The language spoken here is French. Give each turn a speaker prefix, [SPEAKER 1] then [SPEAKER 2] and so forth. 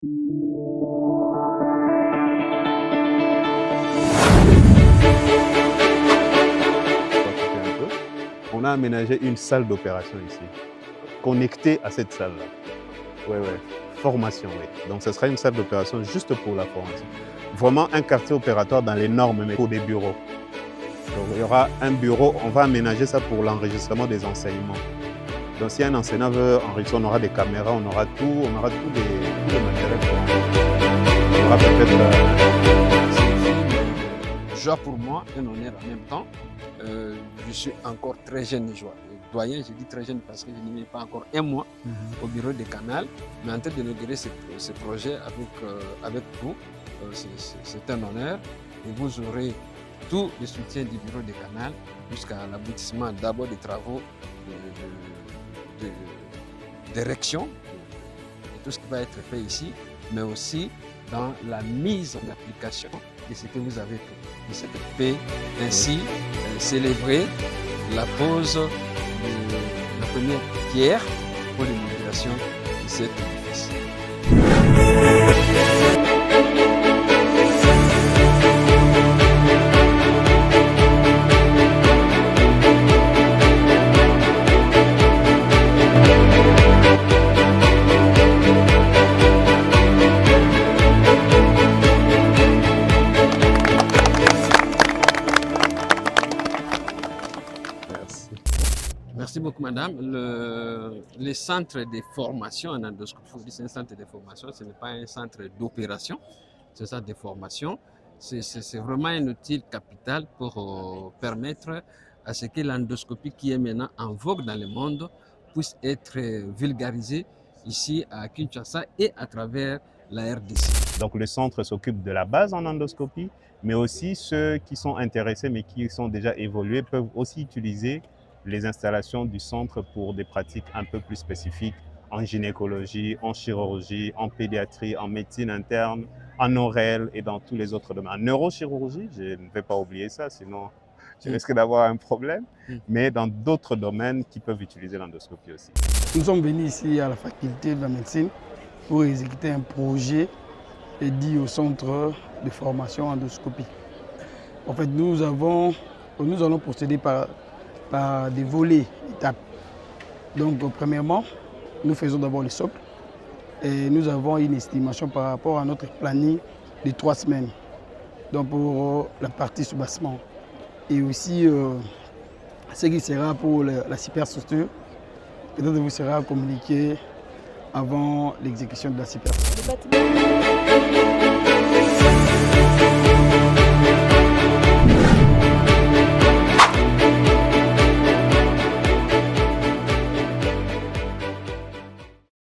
[SPEAKER 1] On a aménagé une salle d'opération ici, connectée à cette salle-là. Oui, oui. Formation, oui. Donc, ce sera une salle d'opération juste pour la formation. Vraiment un quartier opératoire dans les normes, mais pour des bureaux. Donc, il y aura un bureau, on va aménager ça pour l'enregistrement des enseignements. Donc, si un enseignant veut enregistrer, on aura des caméras, on aura tous les matériels. On aura peut-être...
[SPEAKER 2] joie pour moi, un honneur en même temps. Je suis encore très jeune, doyen, je dis très jeune parce que je n'ai pas encore un mois au bureau de Canal, mais en train d'inaugurer ce projet avec vous, c'est un honneur et vous aurez tout le soutien du bureau de Canal jusqu'à l'aboutissement d'abord des travaux d'érection, de tout ce qui va être fait ici, mais aussi dans la mise en application de ce que vous avez fait, de cette paix, ainsi célébrer la pose de la première pierre pour l'inauguration de cet édifice. Merci beaucoup, madame. Le centre de formation en endoscopie, c'est un centre de formation, ce n'est pas un centre d'opération, c'est un centre de formation. C'est vraiment un outil capital pour permettre à ce que l'endoscopie qui est maintenant en vogue dans le monde puisse être vulgarisée ici à Kinshasa et à travers la RDC.
[SPEAKER 1] Donc le centre s'occupe de la base en endoscopie, mais aussi ceux qui sont intéressés mais qui sont déjà évolués peuvent aussi utiliser les installations du centre pour des pratiques un peu plus spécifiques en gynécologie, en chirurgie, en pédiatrie, en médecine interne, en ORL et dans tous les autres domaines. En neurochirurgie, je ne vais pas oublier ça, sinon je risque d'avoir un problème, mais dans d'autres domaines qui peuvent utiliser l'endoscopie aussi.
[SPEAKER 3] Nous sommes venus ici à la faculté de la médecine pour exécuter un projet dédié au centre de formation endoscopie. En fait, nous allons procéder par des volets, étapes. Donc, premièrement, nous faisons d'abord le socle et nous avons une estimation par rapport à notre planning de 3 semaines. Donc, pour la partie soubassement. Et aussi, ce qui sera pour la superstructure, peut-être vous sera communiqué avant l'exécution de la superstructure.